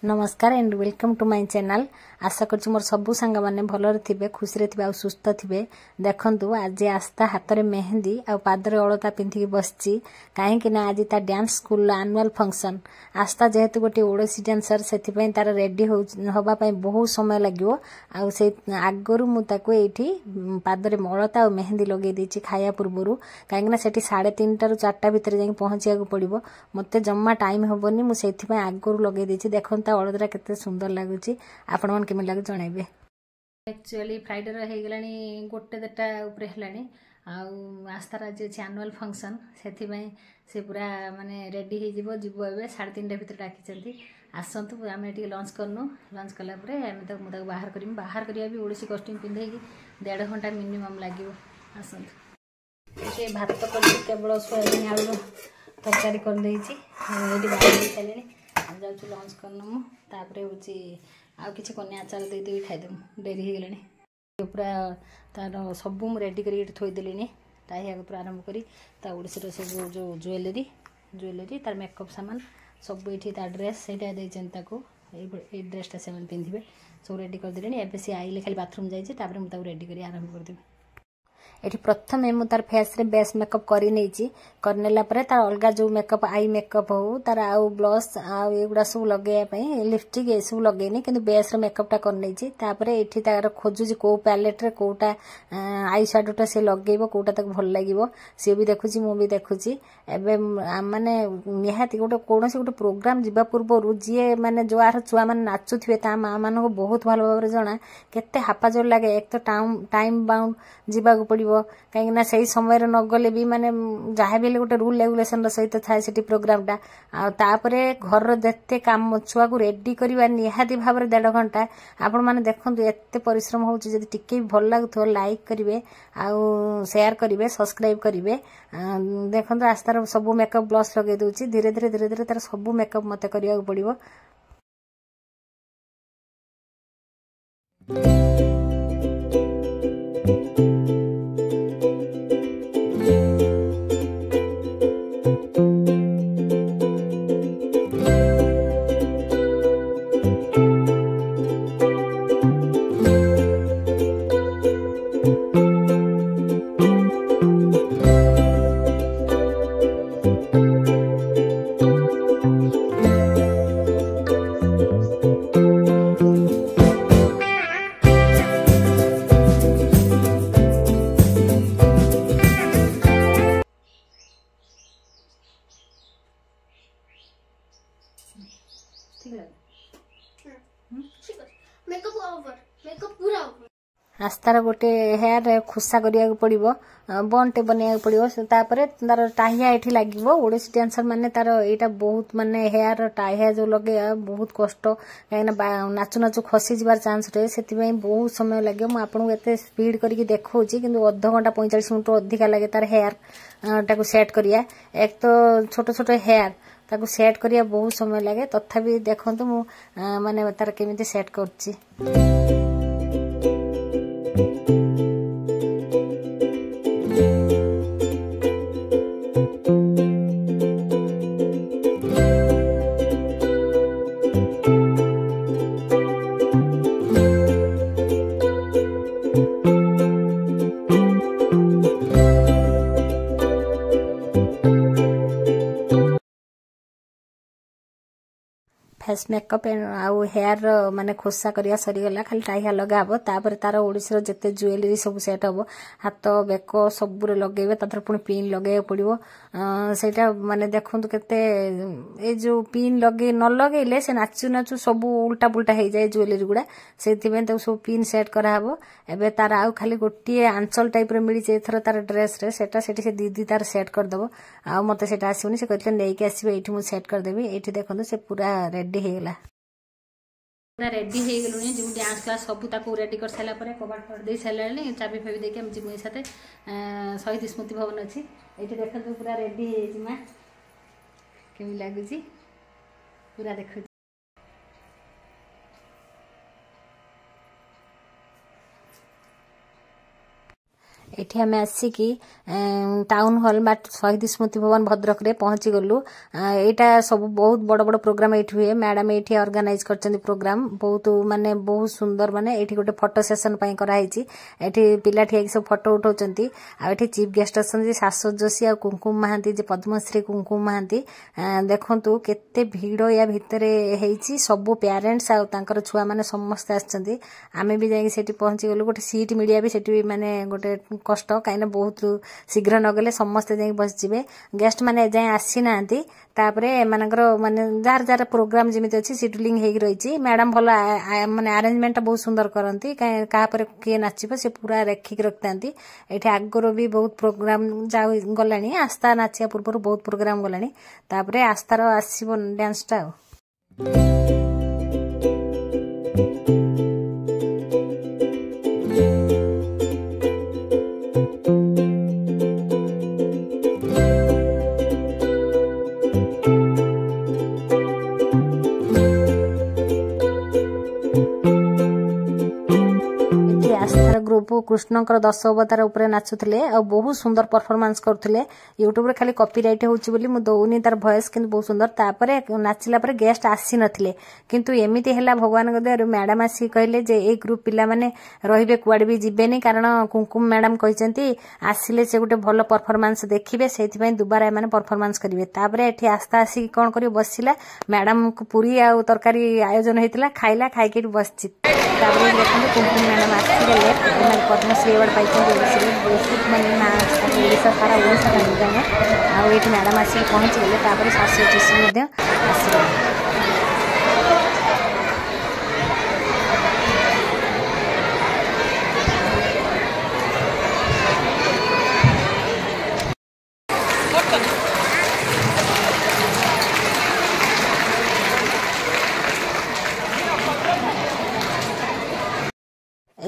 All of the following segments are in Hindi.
नमस्कार and welcome to my channel. आशा कर मोर सबू सांग मैंने भलरे थे खुशी थे आ सुस्थ थे। देखु आज आस्था हाथ में मेहंदी आ पादरे अलता पिंधिकी बसची कहीं आज ता डांस स्कूल एनुअल फंक्शन। आस्था जेहेतु गोटे ओडिसी डांसर से तार रेडी होगापाई बहुत समय लगे आगु मुझे पादरे अलता और मेहंदी लगे देती खाया पूर्व कहीं 3:30 रू 4टा भितर जा पहुंचा पड़ो मत जमा टाइम हेनी मुझे आगु लगे देती। देखो अलदरा केते सुंदर लगुच आपण मन केमी लगे जनइबे। एक्चुअली फ्राइडे रहीगला 1-2टा उपरे हेलानी आस्थार आज अच्छे एनुअल फंक्शन से पूरा माने रेडी हो जीव ए 3:30 भितर डाकी आसतु आम ये लंच करनु। लंच कलापर मुझे बाहर करी बाहर करिया भी ओडिसी कॉस्ट्यूम पिंधे 1.5 घंटा मिनिमम लगे। आसतु भात कर केवल सोयाबीन आलू तरकारी कर बाहर सारे जाऊँ लंच करनु तापर हूँ कि कन्या आचार देदेवी खाईदेमु डेरी हो गला पूरा तार सबू रेडी कर थोदेली टाइया पूरा आरंभ करी ओडिसी सब जो ज्वेलरी तार मेकअप सामान सब ये ड्रेस से ड्रेसटा से पिंधे सब रेडी करदे। एवं सी आइले खाली बाथरूम जाइए मुझे रेडी कर आरंभ करदेवी। ये प्रथम मु तार फेस रे बेस मेकअप करनेला तार अलग जो मेकअप आई मेकअप हो तार आउ ब्लश आगुड़ा सब लगे लिपस्टिक ये सब लगेनी कि बेस मेकअपटा कर तार खोजुची कौ पैलेट रे कौटा आई साडोटा से लगेब कौटा तक भल लगे सी भी देखुची मु भी देखुची। एवं माने निहाती गोटे कौन गोटे प्रोग्राम जीवा पूर्व जी माने जो आर छुआ मैंने नाचुवे ता माँ मान बहुत भल भाव जना केते हापाजोर लगे। एक तो टाइम बाउंड जीवा पड़ो कहीं से समय न गले भी माने जहाँ भी गोटे रूल रेगुलेशन सहित थाए से प्रोग्रामटा आपर घर जिते काम छुआ को रेडी करवा निहाती भाव 1.5 घंटा आपण मैंने देखो एत परिश्रम हो टिके भी भल लगुव लाइक करेंगे आउ शेयर करेंगे सब्सक्राइब करेंगे। देखो आस्तार सब मेकअप ब्लश लगे दूसरी धीरे धीरे तार सब मेकअप मत करने पड़ो। आस्तार गोटे हेयर खुसा करिया पड़ो बनटे बनया पड़ो तापर तार टाहिया ये लगे ओडिसी डांसर माने तार यहाँ बहुत माने हेयर टाहिया जो लगे बहुत कष्ट कहीं नाचु नाचु खसी जबार चांस रहे से बहुत समय लगे। मुझे आपको एत स्पीड करके देखा कि 0.5 घंटा 45 मिनट अधिका लगे तार हेयर टाक सेट करिया। एक तो छोट छोट हेयर ताको सेट करिया बहुत समय लगे तथापि देखो मु माने तार केमिति सेट करछि। फेस मेकअप आउ हेयर माने खोसा करिया सरीगला खाली टाइया लगाब तापर तार ओडिसी जिते ज्वेलरी सब सेट हम हाथ बेक सब लगे पुणी पिन लगे पड़ो सेटा माने देखु केते जो पिन लगे न लगेले से नाचु नाचु सब उल्टा पुल्टा हो जाए ज्वेलरी गुड़ा से सब पिन सेट कराब। एबे तार आउ खाली गोटे आंचल टाइप मिली एथर तार ड्रेस रे सेटा से दीदी तार सेट करदेव आ मत से आसवनी से कहते नहीं आसवे ये मुझे सेट करदेवी। ये देखो से पूरा रेडी होगा पूरा रेडी हो गलुनी जो डांस क्लास सब रेडी कर सारा कबाट फट दे सारे चाबी फाबी देखिए जीव साथ शहीद स्मृति भवन अच्छी ये देखो पूरा रेडी हो माँ केमी लगुच पूरा देख। एठी आम आसिकी टाउन हॉल बा शहीद स्मृति भवन भद्रक रे पहुंची गलु। एटा सब बहुत बड़ बड़ प्रोग्राम एठी हुए। मैडम एठी ऑर्गेनाइज करचंदी प्रोग्राम बहुत माने बहुत सुंदर माने एठी गोटे फोटो सेशन पई करा हिची। एठी पिला ठिया सब फोटो उठाउचंती। आ एठी चीफ गेस्ट अछंती शाश्वत जोशी आ कुमकुम महांती जे पद्मश्री कुमकुम महांती। देखंतु केते भीड़ या भितरे हेइची। सब पेरेंट्स आ तांकर छुआ माने समस्त आछंती। आमे भी जाई सेठी पहुंची गलु। गोटे सीट मीडिया भी सेठी माने गोटे कष्ट कहीं बहुत शीघ्र नगले समस्ते जाई बस जिवे। गेस्ट माने जाए आसी नांती तापरे एमानकर माने जार जार प्रोग्राम जेमिति अछि शेड्यूलिंग हेइ रहिछि। मैडम भलो माने अरेंजमेंट बहुत सुंदर करंती। का पर के नाचिबो से पूरा रेखिक रखतांती। एठी आगरो भी बहुत प्रोग्राम जाउ गलानी। आस्था नाचिया पूर्व बहुत प्रोग्राम गलानी। तापरे आस्थार आसीबो डांस टा। ग्रुप कृष्णकर 10 अवतार उपरे नाचुले और बहुत सुंदर परफॉर्मेंस करथुले। यूट्यूब रे खाली कॉपीराइट होउची बोली मु दउनी तार वॉइस किंतु बहुत सुंदर। तापरे नाचिला पर गेस्ट आसी नथिले किंतु एमिति हैला भगवान गदर मैडम आसी कहले जे ए ग्रुप पिला माने रहिबे कुआड भी जिबेनी कारण कुमकुम मैडम कहिसंती आसीले से गुटे भलो परफॉर्मेंस देखिबे सेति पई दुबारा माने परफॉर्मेंस करिवे। तापरे एठी आस्था आसी कोन करियो बसिला मैडम को पूरी आ तरकारी आयोजन हेतिला खाइला खाइके बसछि। तापरे देखंतु कुमकुम मैडम आसी गेले पद्मश्री अवार्ड पाई बहुत मानने ओडिशा सारा ओडिशा जाने आउ ये मैडम आसिक पहुँची गले। शाश्वत जोशी आस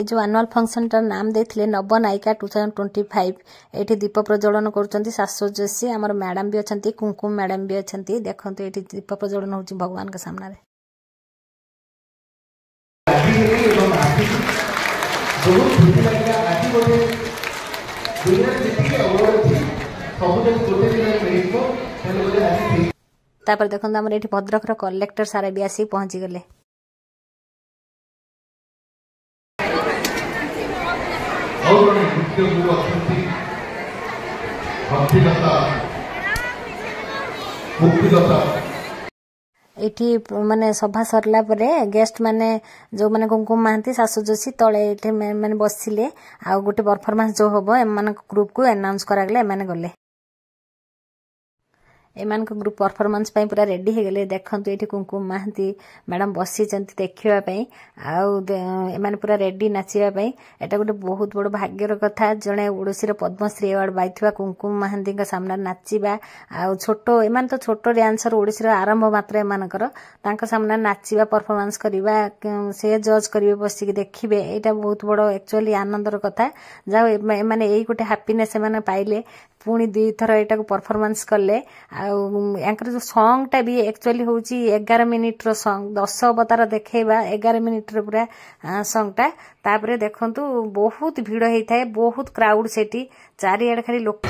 जो एनुअल फंक्शन टार नाम देथिले नवनायिका 2025। एठी दीप प्रज्वलन करचंती शाश्वत जोशी। हमर मैडम भी अछंती कुमकुम मैडम भी अछंती। देखंतु एठी दीप प्रज्वलन होची भगवान के सामने रे। तापर देखंतु हमर एठी भद्रक रो कलेक्टर सारा भी आसी पहुंची गले। एठी माने सभा सरला परे गेस्ट माने जो माने कुमकुम महांती शाश्वत जोशी तळे एठी माने बसिले आ गोटे परफॉर्मेंस जो होबो एमान ग्रुप को अनाउंस करा गले। एमाने गले एमान को ग्रुप परफॉर्मेंस पई पूरा रेडी हे गले। देखंतु एठी कुमकुम महांती मैडम बसी चंती देखिबा पई आउ एमान पूरा रेडी नाचिबा पई। एटा गोटे बहुत बड़ भाग्यर कथा जणे ओडिसी रो पद्मश्री अवार्ड पाइथिबा कुमकुम महांती के सामने नाचिबा आउ छोटो एमान तो छोटो डांसर ओडिसी रो आरंभ मात्र एमानकर तांका सामने नाचिबा परफॉर्मेंस करिबा से जज करिवे बसी के देखिबे। एटा बहुत बड़ एक्चुअली आनंदर कथा। जाओ एमाने एई गोटे हैप्पीनेस एमाने पाइले पुणी 2 थर एटा को परफॉर्मेंस करले। आंकर जो सॉन्ग टा भी एक्चुअली होची 11 मिनिट रो सॉन्ग 10 अवतार देखेबा 11 मिनिट रो पूरा सॉन्ग टा। तापरे देखंतु बहुत भीड़ हेई थाए बहुत क्राउड सेठी चारि आड़ खाली लोक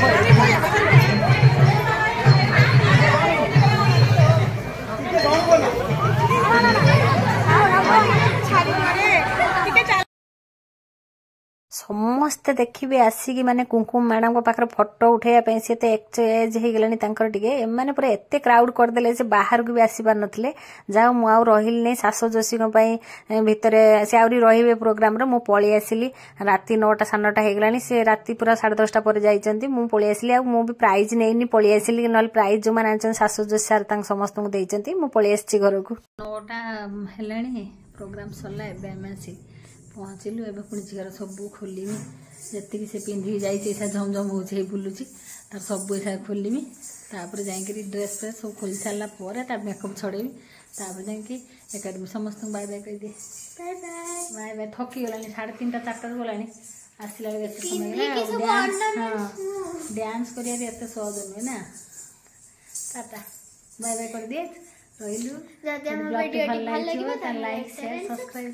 समस्ते देखिए आसिकी माने कुमकुम मैडम को पाखर फोटो उठाइबा से एज हो गलानी टे माने पूरा एते क्राउड करदेले से बाहर को भी आसी पार नथिले। जाओ मु आउ रहिल नै शाश्वत जोशी को पई भितरे से आउरी रहिबे प्रोग्राम रे मु पळी आसिली। राती 9टा 9:30 हो गलानी से राती पूरा 10:30 पर जाइचंती मु पळी आसिली। आ मु भी प्राइज नेइनी पळी आसिली नल प्राइज जो माने आनचन शाश्वत जोशी सर तांग समस्त को देइचंती मु पळी आसी घर को। 9टा हेलानी प्रोग्राम सरला एबे एमएसी पहुँचलु। एवं पुणी झीर सब खोलमी जी से पिंधि जाइए झमझम हो बुलूची तार सब ऐसा खोलमी तापर जाकि ड्रेस फ्रेस सब खोल सारापर मेकअप छड़ेबी तापर जाकि एकाडमी समस्त बाय बाय कह दिए बाय बाय थकी गला 3:30 4 गला आसला बेस समय डांस करिया भी एत सहज नुहे ना। टाटा बाय बाय कर दिए रही। Like share subscribe.